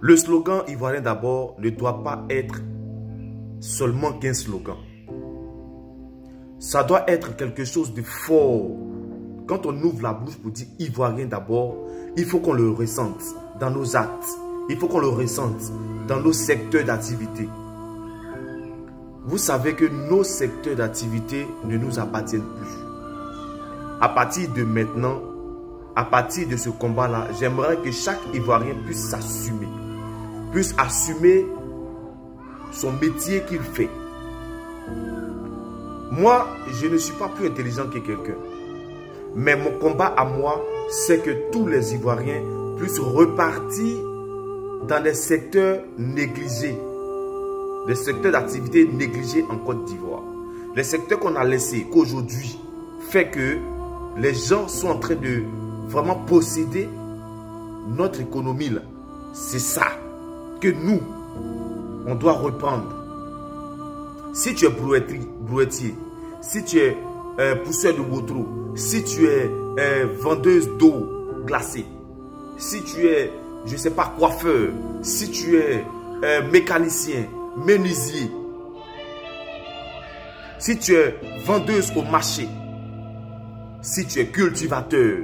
Le slogan ivoirien d'abord ne doit pas être seulement qu'un slogan. Ça doit être quelque chose de fort. Quand on ouvre la bouche pour dire ivoirien d'abord, il faut qu'on le ressente dans nos actes. Il faut qu'on le ressente dans nos secteurs d'activité. Vous savez que nos secteurs d'activité ne nous appartiennent plus. À partir de maintenant, à partir de ce combat-là, j'aimerais que chaque Ivoirien puisse assumer son métier qu'il fait. Moi, je ne suis pas plus intelligent que quelqu'un. Mais mon combat à moi, c'est que tous les Ivoiriens puissent repartir dans les secteurs négligés. Les secteurs d'activité négligés en Côte d'Ivoire. Les secteurs qu'on a laissés, qu'aujourd'hui, fait que les gens sont en train de vraiment posséder notre économie. C'est ça que nous, on doit reprendre. Si tu es brouettier, si tu es pousseur de wotro, si tu es vendeuse d'eau glacée, si tu es, je ne sais pas, coiffeur, si tu es mécanicien, menuisier, si tu es vendeuse au marché, si tu es cultivateur,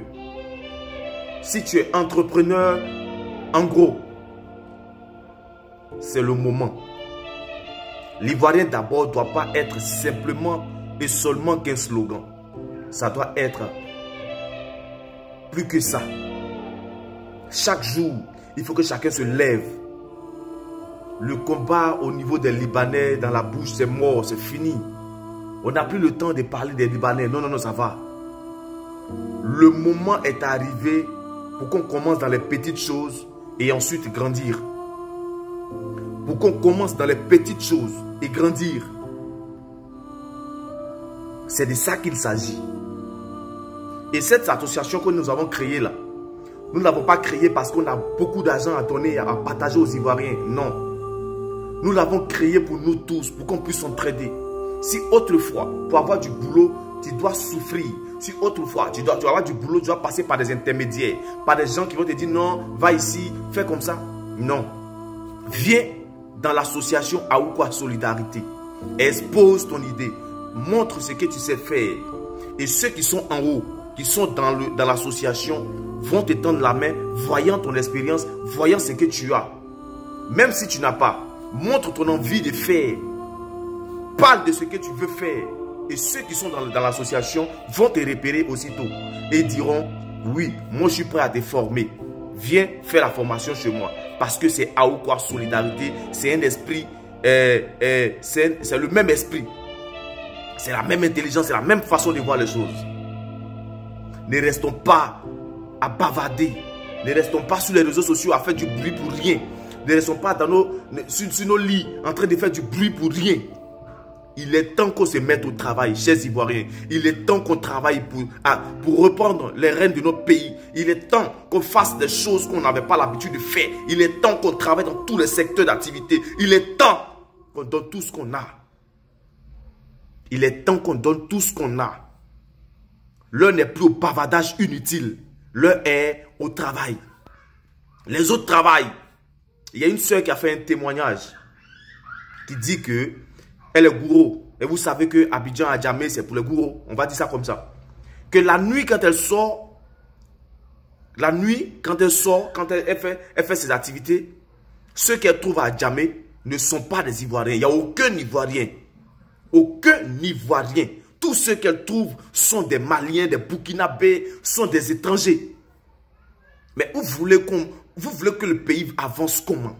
si tu es entrepreneur, en gros, c'est le moment. L'Ivoirien d'abord ne doit pas être simplement et seulement qu'un slogan. Ça doit être plus que ça. Chaque jour, il faut que chacun se lève. Le combat au niveau des Libanais dans la bouche, c'est mort, c'est fini. On n'a plus le temps de parler des Libanais. Non, non, non, ça va. Le moment est arrivé pour qu'on commence dans les petites choses et ensuite grandir. Pour qu'on commence dans les petites choses et grandir. C'est de ça qu'il s'agit. Et cette association que nous avons créée là, nous ne l'avons pas créée parce qu'on a beaucoup d'argent à donner, à partager aux Ivoiriens. Non. Nous l'avons créée pour nous tous, pour qu'on puisse s'entraider. Si autrefois, pour avoir du boulot, tu dois souffrir. Si autrefois, tu dois avoir du boulot, tu dois passer par des intermédiaires, par des gens qui vont te dire non, va ici, fais comme ça. Non. Viens dans l'association Aoukwa Solidarité. Expose ton idée. Montre ce que tu sais faire. Et ceux qui sont en haut, qui sont dans l'association, vont te tendre la main, voyant ton expérience, voyant ce que tu as. Même si tu n'as pas, montre ton envie de faire. Parle de ce que tu veux faire. Et ceux qui sont dans l'association vont te repérer aussitôt. Et diront, oui, moi je suis prêt à te former. Viens faire la formation chez moi. Parce que c'est Aoukwa Solidarité. C'est un esprit, c'est le même esprit. C'est la même intelligence, c'est la même façon de voir les choses. Ne restons pas à bavarder. Ne restons pas sur les réseaux sociaux à faire du bruit pour rien. Ne restons pas sur nos lits en train de faire du bruit pour rien. Il est temps qu'on se mette au travail, chers Ivoiriens. Il est temps qu'on travaille pour reprendre les rênes de notre pays. Il est temps qu'on fasse des choses qu'on n'avait pas l'habitude de faire. Il est temps qu'on travaille dans tous les secteurs d'activité. Il est temps qu'on donne tout ce qu'on a. Il est temps qu'on donne tout ce qu'on a. L'heure n'est plus au bavardage inutile. L'heure est au travail. Les autres travaillent. Il y a une soeur qui a fait un témoignage qui dit que elle est gourou. Et vous savez que Abidjan à Djamé, c'est pour les gourous. On va dire ça comme ça. Que la nuit, quand elle sort, quand elle fait ses activités, ceux qu'elle trouve à Djamé ne sont pas des Ivoiriens. Il n'y a aucun Ivoirien. Aucun Ivoirien. Tous ceux qu'elle trouve sont des Maliens, des Burkinabés, sont des étrangers. Mais vous voulez que le pays avance comment?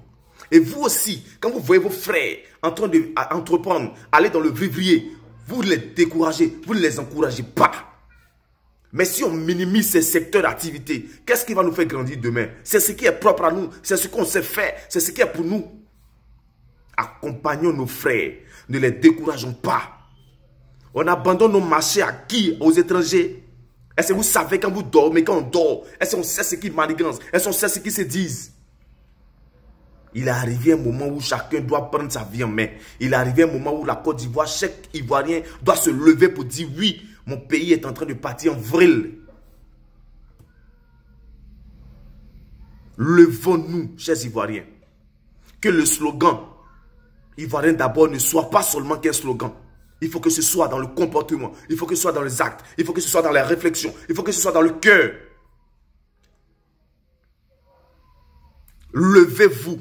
Et vous aussi, quand vous voyez vos frères en train d'entreprendre, aller dans le vivrier, vous les découragez, vous ne les encouragez pas. Mais si on minimise ces secteurs d'activité, qu'est-ce qui va nous faire grandir demain? C'est ce qui est propre à nous, c'est ce qu'on sait faire, c'est ce qui est pour nous. Accompagnons nos frères, ne les décourageons pas. On abandonne nos marchés à qui? Aux étrangers. Est-ce que vous savez quand vous dormez, quand on dort, est-ce qu'on sait ce qu'ils manigancent? Est-ce qu'on sait ce qu'ils se disent? Il est arrivé un moment où chacun doit prendre sa vie en main. Il est arrivé un moment où la Côte d'Ivoire, chaque Ivoirien doit se lever pour dire oui, mon pays est en train de partir en vrille. Levons-nous, chers Ivoiriens. que le slogan ivoirien d'abord ne soit pas seulement qu'un slogan. Il faut que ce soit dans le comportement, il faut que ce soit dans les actes, il faut que ce soit dans la réflexion, il faut que ce soit dans le cœur. Levez-vous.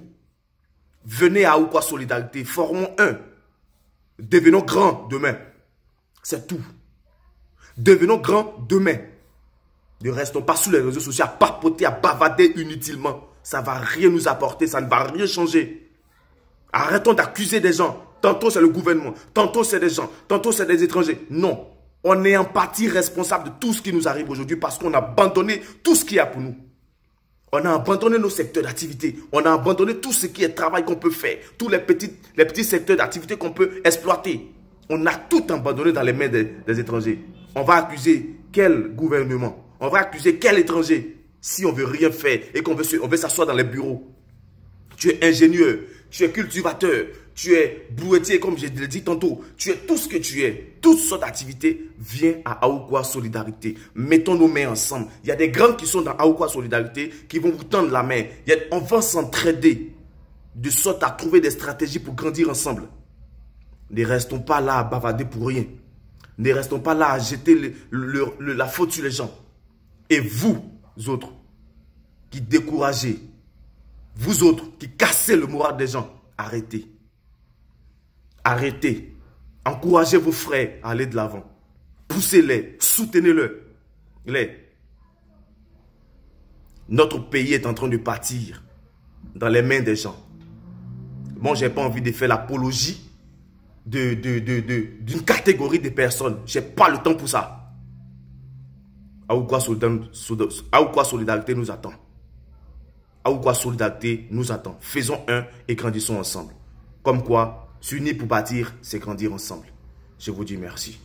Venez à Aoukoua Solidarité. Formons un. Devenons grands demain. C'est tout. Devenons grands demain. Ne restons pas sur les réseaux sociaux à papoter, à bavader inutilement. Ça ne va rien nous apporter, ça ne va rien changer. Arrêtons d'accuser des gens. Tantôt c'est le gouvernement, tantôt c'est des gens, tantôt c'est des étrangers. Non. On est en partie responsable de tout ce qui nous arrive aujourd'hui parce qu'on a abandonné tout ce qu'il y a pour nous. On a abandonné nos secteurs d'activité. On a abandonné tout ce qui est travail qu'on peut faire. Tous les petits secteurs d'activité qu'on peut exploiter. On a tout abandonné dans les mains des étrangers. On va accuser quel gouvernement? On va accuser quel étranger? Si on veut rien faire et qu'on veut s'asseoir dans les bureaux. Tu es ingénieur, tu es cultivateur, tu es brouetier comme je l'ai dit tantôt. Tu es tout ce que tu es. Toute sorte d'activité vient à Aoukoua Solidarité. Mettons nos mains ensemble. Il y a des grands qui sont dans Aoukoua Solidarité qui vont vous tendre la main. On va s'entraider de sorte à trouver des stratégies pour grandir ensemble. Ne restons pas là à bavader pour rien. Ne restons pas là à jeter la faute sur les gens. Et vous autres qui découragez, vous autres qui cassez le moral des gens, arrêtez. Arrêtez. Encouragez vos frères à aller de l'avant. Poussez-les, soutenez-le. Notre pays est en train de partir dans les mains des gens. Moi, je n'ai pas envie de faire l'apologie d'une catégorie de personnes. Je n'ai pas le temps pour ça. Aoukoua Solidarité nous attend. Aoukoua Solidarité nous attend. Faisons un et grandissons ensemble. Comme quoi, s'unir pour bâtir, c'est grandir ensemble. Je vous dis merci.